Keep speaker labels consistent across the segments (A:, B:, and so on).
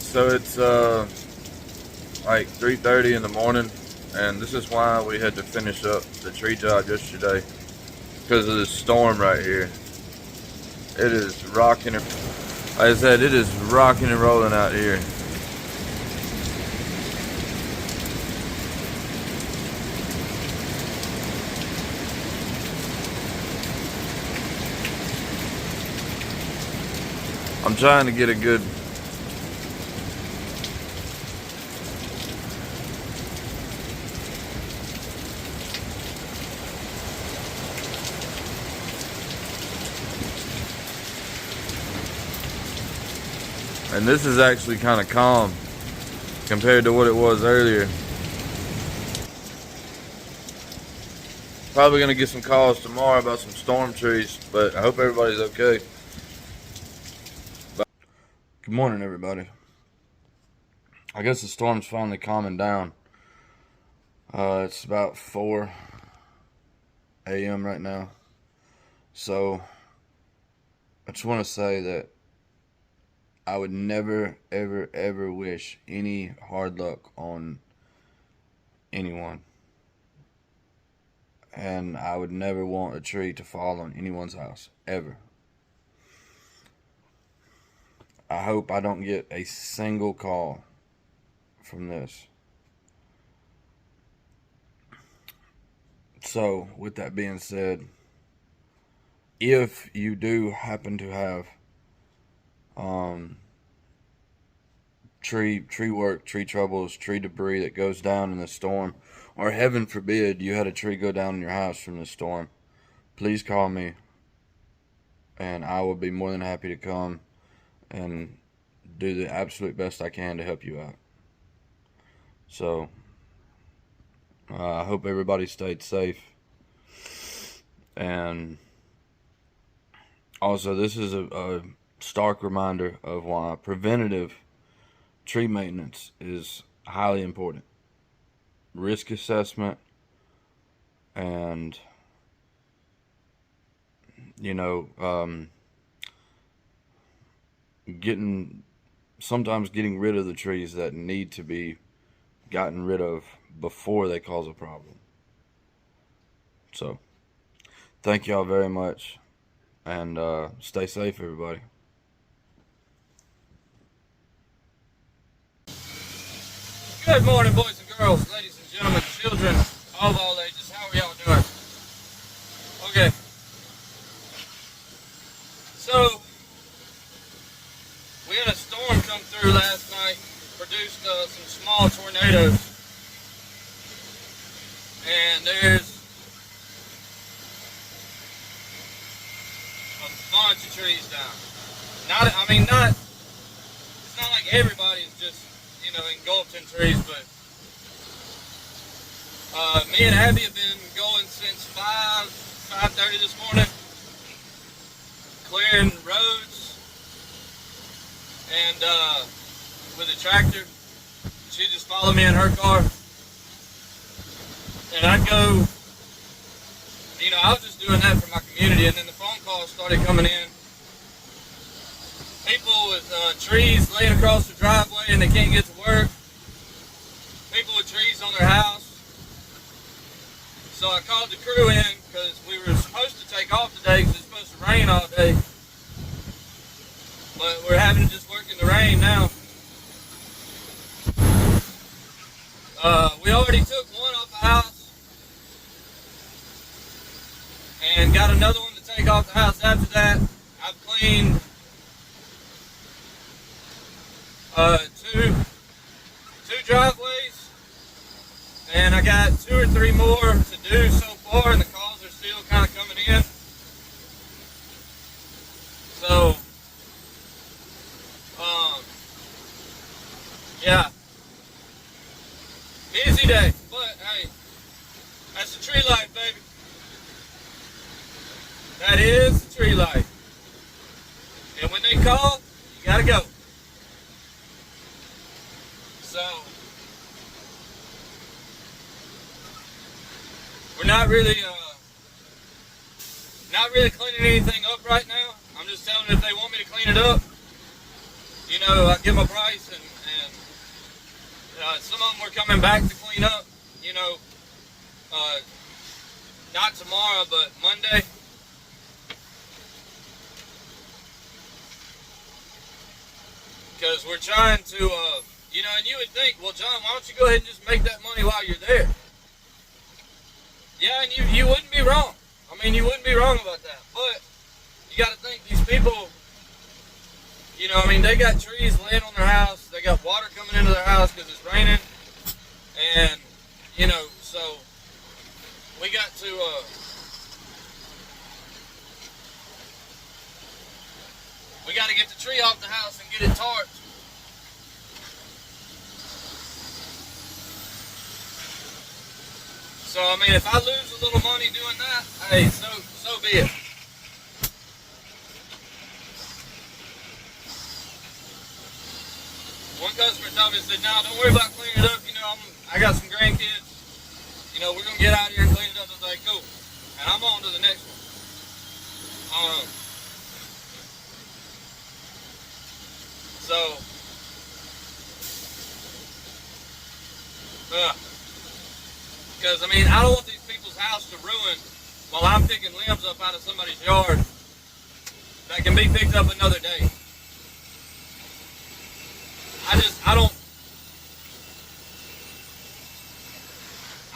A: So it's like 3:30 in the morning, and this is why we had to finish up the tree job yesterday because of this storm right here. It is rocking. Like I said, it is rocking and rolling out here. I'm trying to get a good and this is actually kind of calm compared to what it was earlier. Probably gonna get some calls tomorrow about some storm trees, but I hope everybody's okay. Good morning, everybody. I guess the storm's finally calming down. It's about 4 a.m. right now. So I just want to say that I would never, ever, ever wish any hard luck on anyone. And I would never want a tree to fall on anyone's house, ever. I hope I don't get a single call from this. So, with that being said, if you do happen to have tree work, tree troubles, tree debris that goes down in the storm, or heaven forbid you had a tree go down in your house from the storm, please call me and I will be more than happy to come and do the absolute best I can to help you out. So I hope everybody stayed safe. And also, this is a stark reminder of why preventative tree maintenance is highly important. Risk assessment and, sometimes getting rid of the trees that need to be gotten rid of before they cause a problem. So, thank y'all very much, and stay safe, everybody.
B: Good morning, boys and girls, ladies and gentlemen, children of all ages. How are y'all doing? Okay. So, we had a storm come through last night, produced some small tornadoes, and there's a bunch of trees down. It's not like everybody is just, engulfed in trees, but me and Abby have been going since 5:30 this morning, clearing roads, and with a tractor. She just followed me in her car, and I'd go, I was just doing that for my community, and then the phone calls started coming in. People with trees laying across the driveway and they can't get to work. People with trees on their house. So I called the crew in because we were supposed to take off today because it's supposed to rain all day. But we're having to just work in the rain now. We already took one off the house and got another one to take off the house after that. I've cleaned two driveways, and I got 2 or 3 more to do so far, and the calls are still kind of coming in. So, yeah, busy day, but hey, that's the tree life, baby. That is the tree life. And when they call, you gotta go. So, we're not really cleaning anything up right now. I'm just telling them if they want me to clean it up, I give them a price and some of them were coming back to clean up, you know, not tomorrow, but Monday. Because we're trying to, you know, and you would think, well, John, why don't you go ahead and just make that money while you're there? Yeah, and you wouldn't be wrong. I mean, you wouldn't be wrong about that. But you got to think, these people, you know, I mean, they got trees laying on their house. They got water coming into their house because it's raining. And, you know, so we got to, we got to get the tree off the house and get it tarped. So, I mean, if I lose a little money doing that, hey, so be it. One customer told me, said, "No, don't worry about cleaning it up. You know, I got some grandkids. You know, we're going to get out here and clean it up." I was like, cool. And I'm on to the next one. So, because, I mean, I don't want these people's house to ruin while I'm picking limbs up out of somebody's yard that can be picked up another day. I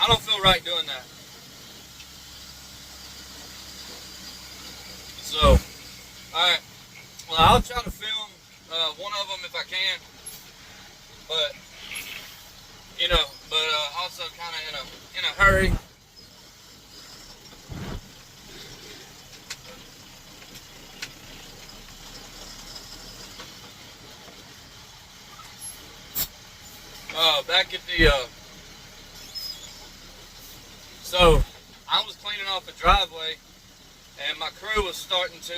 B: don't feel right doing that. So, alright. Well, I'll try to film one of them if I can. But, you know, also kind of in a hurry. Back at the, so I was cleaning off a driveway and my crew was starting to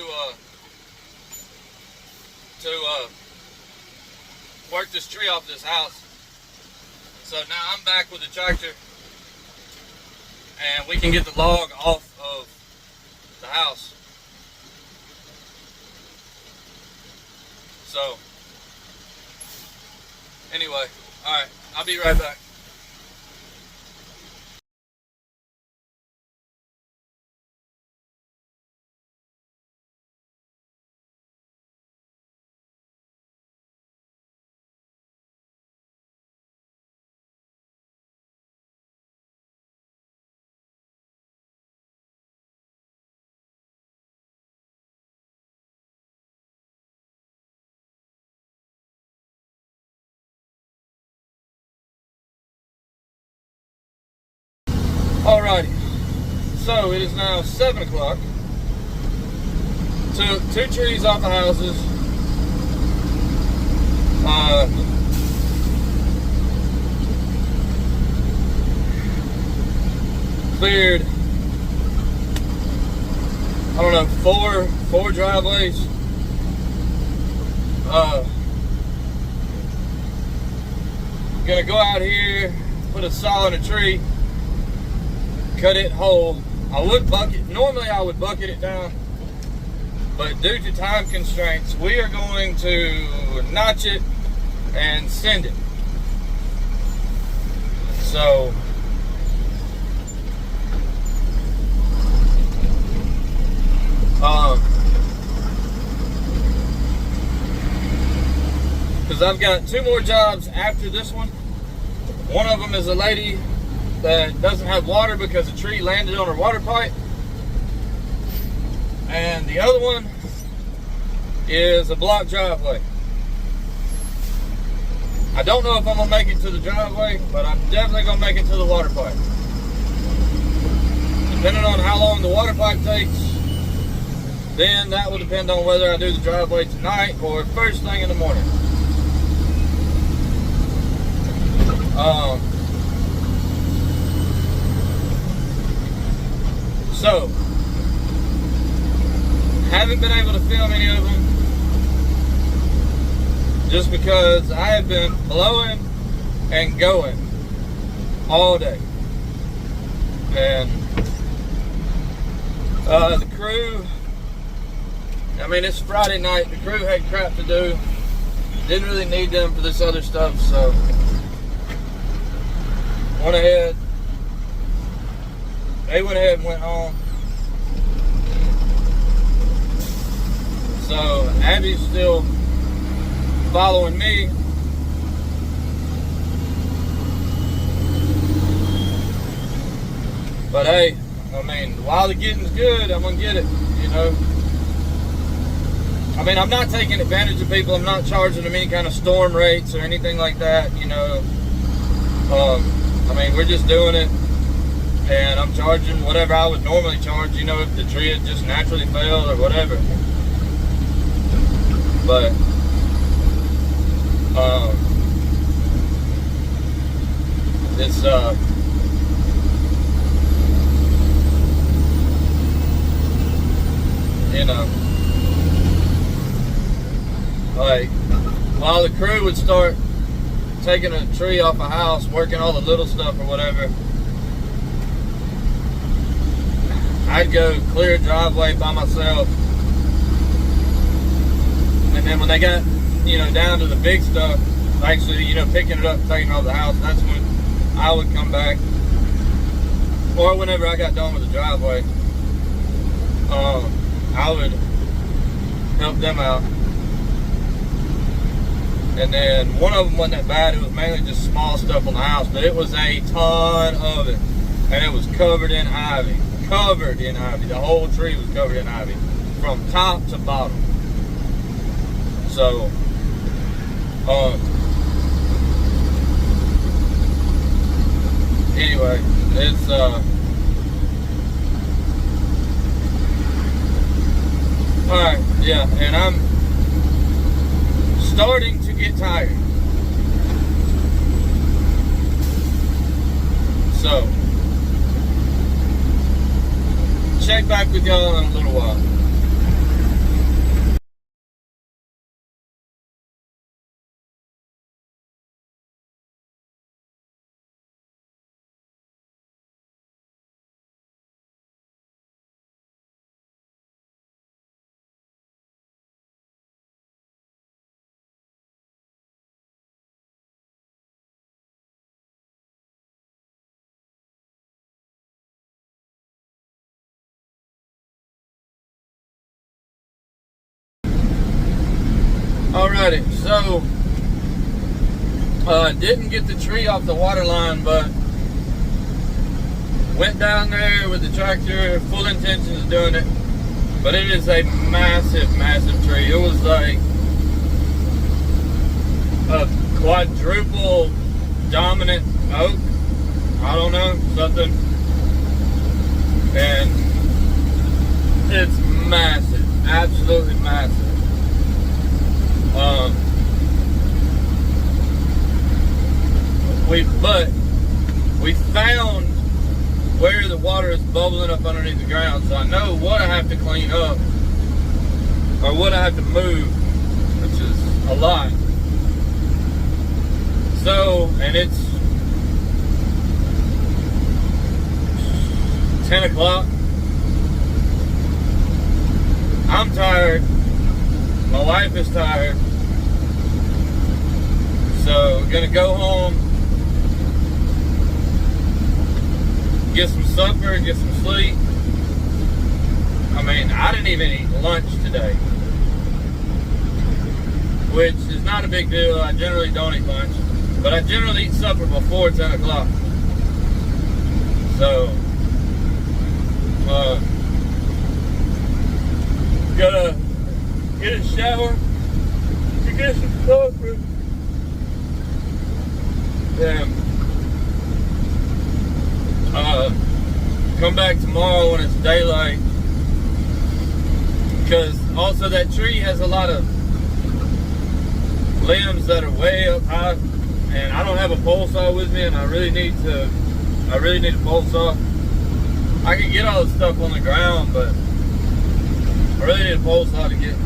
B: work this tree off this house. So now I'm back with the tractor and we can get the log off of the house. So anyway, alright, I'll be right back. Alrighty, so it is now 7 o'clock. Took 2 trees off the houses. Cleared, I don't know, four driveways. Gonna go out here, put a saw in a tree, cut it whole. Normally I would bucket it down, but due to time constraints, we are going to notch it and send it. So, because I've got 2 more jobs after this one. One of them is a lady that doesn't have water because a tree landed on her water pipe. And the other one is a blocked driveway. I don't know if I'm gonna make it to the driveway, but I'm definitely gonna make it to the water pipe. Depending on how long the water pipe takes, then that will depend on whether I do the driveway tonight or first thing in the morning. So, haven't been able to film any of them just because I have been blowing and going all day. And the crew, I mean, it's Friday night, the crew had crap to do. Didn't really need them for this other stuff, so went ahead. They went ahead and went home. So Abby's still following me. But hey, I mean, while the getting's good, I'm gonna get it, you know. I mean, I'm not taking advantage of people. I'm not charging them any kind of storm rates or anything like that, you know. I mean, we're just doing it, and I'm charging whatever I would normally charge, you know, if the tree had just naturally fell or whatever. But, it's, you know, like, while the crew would start taking a tree off a house, working all the little stuff or whatever, I'd go clear a driveway by myself. And then when they got, you know, down to the big stuff, actually, you know, picking it up, taking it off the house, that's when I would come back. Or whenever I got done with the driveway, I would help them out. And then one of them wasn't that bad. It was mainly just small stuff on the house, but it was a ton of it. And it was covered in ivy. Covered in ivy. The whole tree was covered in ivy. From top to bottom. So, anyway, it's, alright, yeah, and I'm starting to get tired. So, check back with y'all in a little while. Alrighty, so didn't get the tree off the water line, but went down there with the tractor, full intentions of doing it. But it is a massive, massive tree. It was like a quadruple dominant oak. I don't know, something. And it's massive, absolutely massive. We found where the water is bubbling up underneath the ground, so I know what I have to clean up or what I have to move, which is a lot. So, and it's 10 o'clock. I'm tired. My wife is tired. So we're gonna go home, get some supper, get some sleep. I mean, I didn't even eat lunch today, which is not a big deal. I generally don't eat lunch, but I generally eat supper before 10 o'clock. So, gotta get a shower to get some supper. And come back tomorrow when it's daylight, because also that tree has a lot of limbs that are way up high, and I don't have a pole saw with me, and I really need a pole saw. I can get all the stuff on the ground, but I really need a pole saw to get.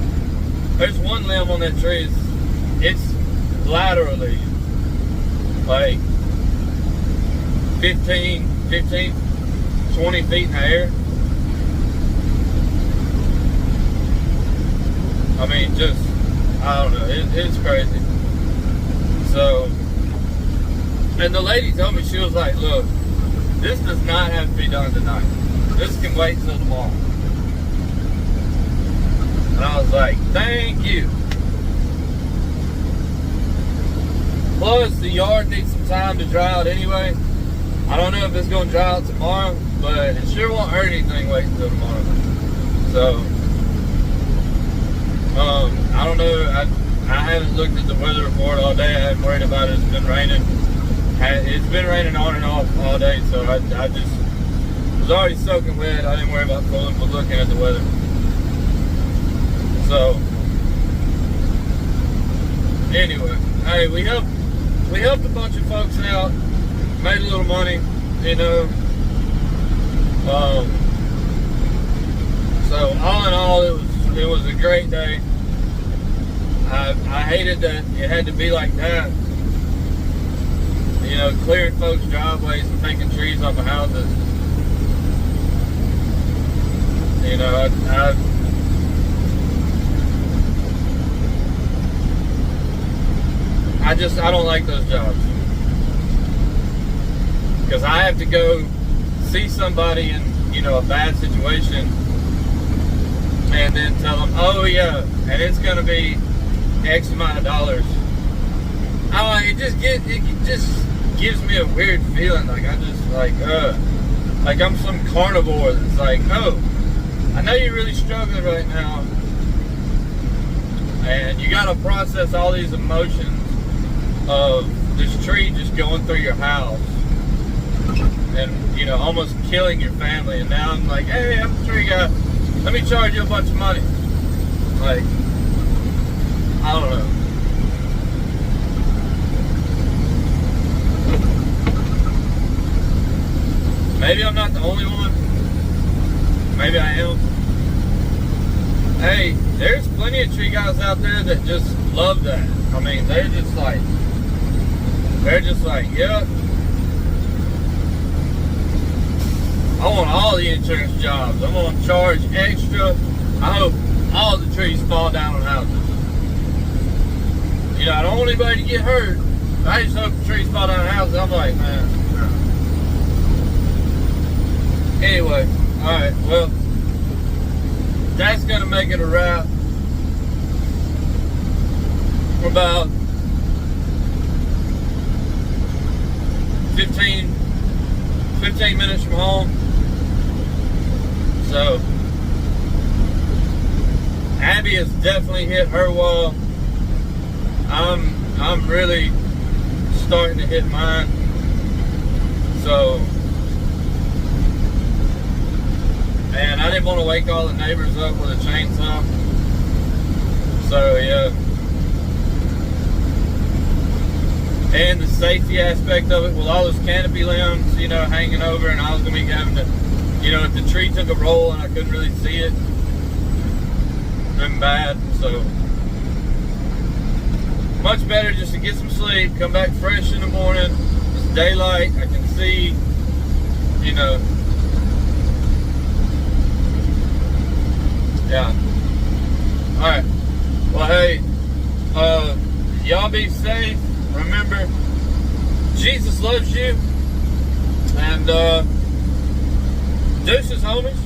B: There's one limb on that tree. It's laterally like 15, 20 feet in the air. I mean, just, I don't know, it's crazy. So, And the lady told me, she was like, look, this does not have to be done tonight. This can wait till tomorrow. And I was like, thank you. Plus, the yard needs some time to dry out anyway. I don't know if it's going to dry out tomorrow, but it sure won't hurt anything waiting until tomorrow. So, I don't know. I haven't looked at the weather report all day. I haven't worried about it. It's been raining. It's been raining on and off all day, so I just was already soaking wet. I didn't worry about pulling, but looking at the weather. So, anyway, hey, we helped a bunch of folks out, made a little money, you know. So all in all, it was a great day. I hated that it had to be like that. You know, clearing folks' driveways and taking trees off of houses. You know, I don't like those jobs. Because I have to go see somebody in, you know, a bad situation and then tell them, oh yeah, and it's going to be X amount of dollars. It just gives me a weird feeling. Like I just like I'm some carnivore that's like, oh, I know you're really struggling right now, and you got to process all these emotions of this tree just going through your house and, you know, almost killing your family. And now I'm like, hey, I'm a tree guy. Let me charge you a bunch of money. Like, I don't know. Maybe I'm not the only one. Maybe I am. Hey, there's plenty of tree guys out there that just love that. I mean, they're just like, yep. I want all the insurance jobs. I'm going to charge extra. I hope all the trees fall down on houses. You know, I don't want anybody to get hurt. I just hope the trees fall down on houses. I'm like, man. Anyway, alright, well, that's going to make it a wrap. We're about 15 minutes from home. So, Abby has definitely hit her wall. I'm really starting to hit mine. So, and I didn't want to wake all the neighbors up with a chainsaw. So, yeah. And the safety aspect of it, with all those canopy limbs, you know, hanging over, and I was going to be having to, you know, if the tree took a roll and I couldn't really see it, been bad. So, much better just to get some sleep, come back fresh in the morning. It's daylight, I can see, you know. Yeah. Alright. Well, hey, y'all be safe. Remember, Jesus loves you. And, deuces, homies.